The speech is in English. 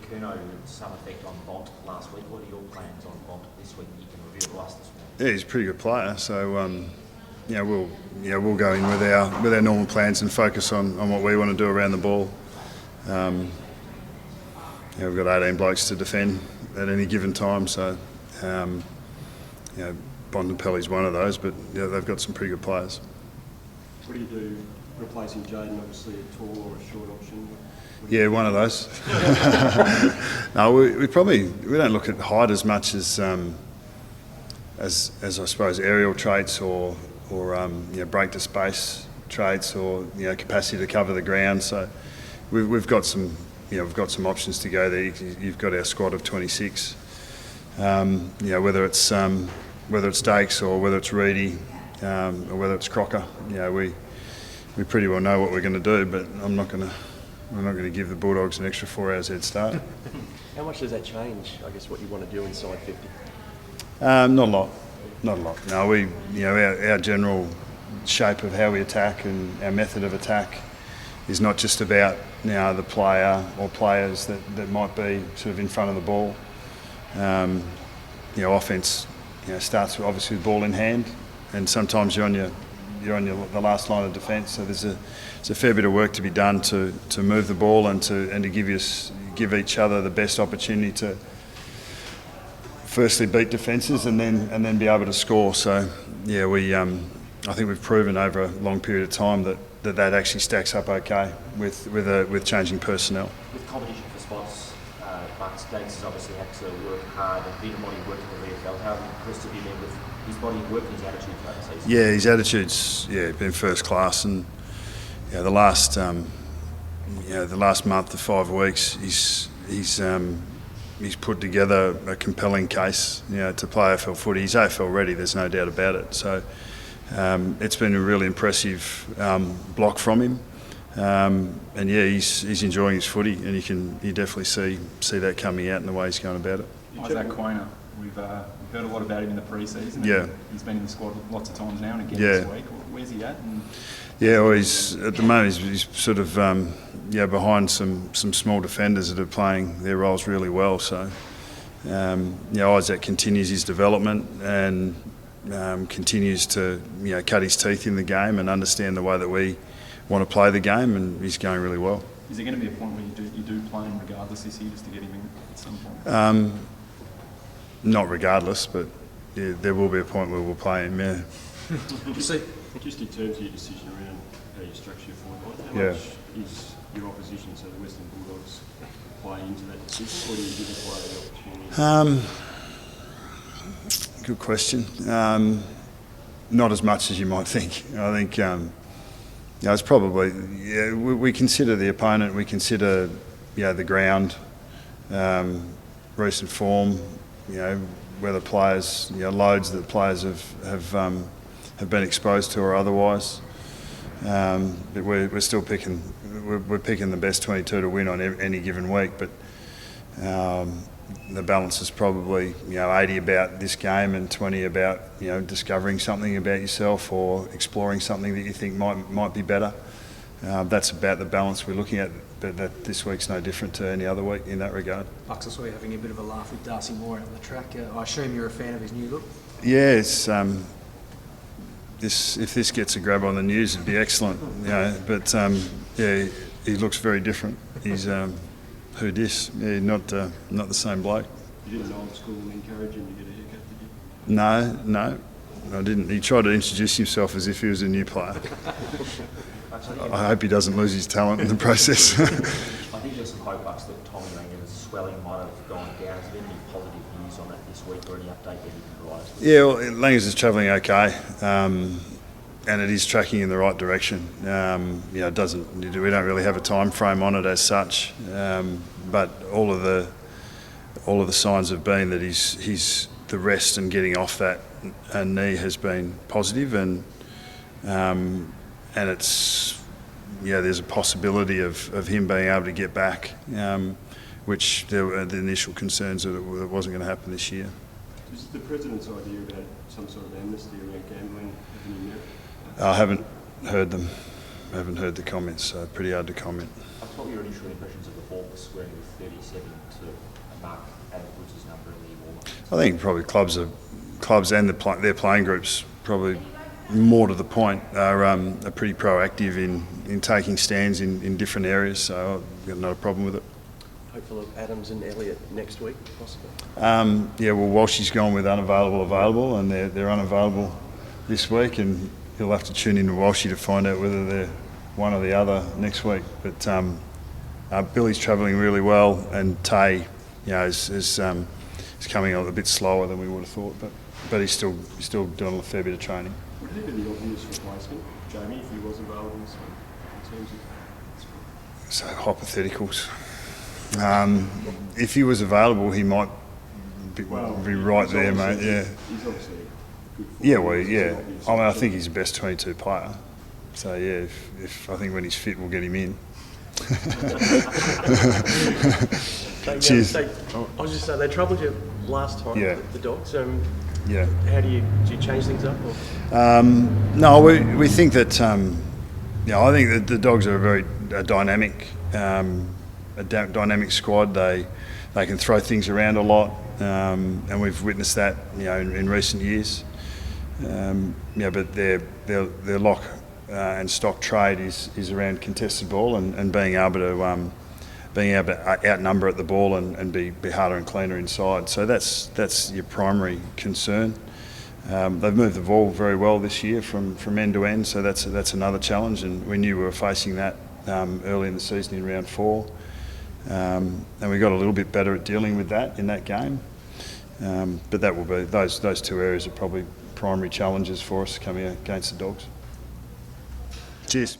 Kuno some effect on Bont last week. What are your plans on Bont this week that you can reveal to us this morning? Yeah, he's a pretty good player. So we'll go in with our normal plans and focus on what we want to do around the ball. We've got 18 blokes to defend at any given time. So Bontempelli's one of those, but they've got some pretty good players. What do you do replacing Jaden? Obviously a tall or a short option. Yeah, one of those. No, we don't look at height as much as I suppose aerial traits or break to space traits or capacity to cover the ground. So we've got some options to go there. You've got our squad of 26. Whether it's Dakes or whether it's Reedy or whether it's Crocker, we pretty well know what we're going to do. But I'm not going to give the Bulldogs an extra 4 hours head start. How much does that change, I guess, what you want to do inside 50? Not a lot. No, our general shape of how we attack and our method of attack is not just about the player or players that might be sort of in front of the ball. Offense starts obviously with ball in hand, and sometimes you're on the last line of defence. So there's a fair bit of work to be done to move the ball and to give each other the best opportunity to firstly beat defences and then be able to score. So I think we've proven over a long period of time that actually stacks up okay with changing personnel. With competition for spots, Marcus Dakes has obviously had to work hard and been what he worked in the VFL. How impressed have you been with his body of work and his attitude throughout the season? Yeah, his attitude's been first class, and the last month to 5 weeks he's put together a compelling case to play AFL footy. He's AFL ready, there's no doubt about it. So it's been a really impressive block from him, and he's enjoying his footy, and you definitely see that coming out in the way he's going about it. Isaac Quainer, we've heard a lot about him in the pre-season. Yeah, he's been in the squad lots of times now and again this week. Where's he at? He's at the moment he's sort of behind some small defenders that are playing their roles really well. So Isaac continues his development and continues to cut his teeth in the game and understand the way that we want to play the game, and he's going really well. Is there going to be a point where you do play him regardless this year, just to get him in at some point? Not regardless, but there will be a point where we'll play him. Yeah. Just in terms of your decision around how you structure your forward line, how much is your opposition, so the Western Bulldogs, play into that decision, or do you give the player the opportunity? Good question. Not as much as you might think. I think it's probably we consider the opponent, we consider the ground, recent form, whether players loads that players have been exposed to or otherwise. But we're still picking the best 22 to win on any given week, but the balance is probably 80 about this game and 20 about discovering something about yourself or exploring something that you think might be better. That's about the balance we're looking at, but that this week's no different to any other week in that regard. Bucks, I saw you having a bit of a laugh with Darcy Moore out on the track. I assume you're a fan of his new look? Yeah, it's if this gets a grab on the news, it'd be excellent. But he looks very different. He's who dis? Yeah, not the same bloke. You didn't old school encourage him to get a haircut, did you? No, I didn't. He tried to introduce himself as if he was a new player. I hope he doesn't lose his talent in the process. I think there's some hope, Bucks, that Tommy Langer's swelling might have gone down. Is there any positive news on that this week, or any update that you can provide us with? Yeah, well, Langers is travelling okay, and it is tracking in the right direction. It doesn't. We don't really have a time frame on it as such, but all of the signs have been that he's the rest and getting off that knee has been positive, and it's there's a possibility of him being able to get back, which there were the initial concerns that it wasn't going to happen this year. Is the President's idea about some sort of amnesty around gambling have any merit? I haven't heard them haven't heard the comments, so pretty hard to comment. What were your initial impressions of the Hawks scoring with 37 to mark Adam Woods' number in the warm-up? I think probably clubs and their playing groups, probably more to the point, are pretty proactive in taking stands in different areas, so I've got not a problem with it. Hopeful of Adams and Elliott next week, if possible. Yeah, well, Walshy's gone with available, and they're unavailable this week, and he'll have to tune in to Walshy to find out whether they're one or the other next week. But Billy's travelling really well, and Tay, is coming a bit slower than we would have thought, but he's still doing a fair bit of training. Would he be the obvious replacement, Jamie, if he was available in terms of? So hypotheticals. If he was available, he might be right there, mate. Yeah. He's obviously good. Yeah, well, yeah. I mean, I think he's the best 22 player. So yeah, if I think when he's fit, we'll get him in. Cheers. I was just saying, they troubled you last time, Yeah. the Dogs. Yeah. How do you change things up? Or? No, we think that. I think that the Dogs are a very dynamic, dynamic squad. They can throw things around a lot, and we've witnessed that, in recent years. But their lock and stock trade is around contested ball and being able to outnumber at the ball and be harder and cleaner inside. So that's your primary concern. They've moved the ball very well this year from end to end, so that's another challenge, and we knew we were facing that early in the season in round 4, and we got a little bit better at dealing with that in that game. But that will be those two areas are probably primary challenges for us coming against the Dogs. Cheers.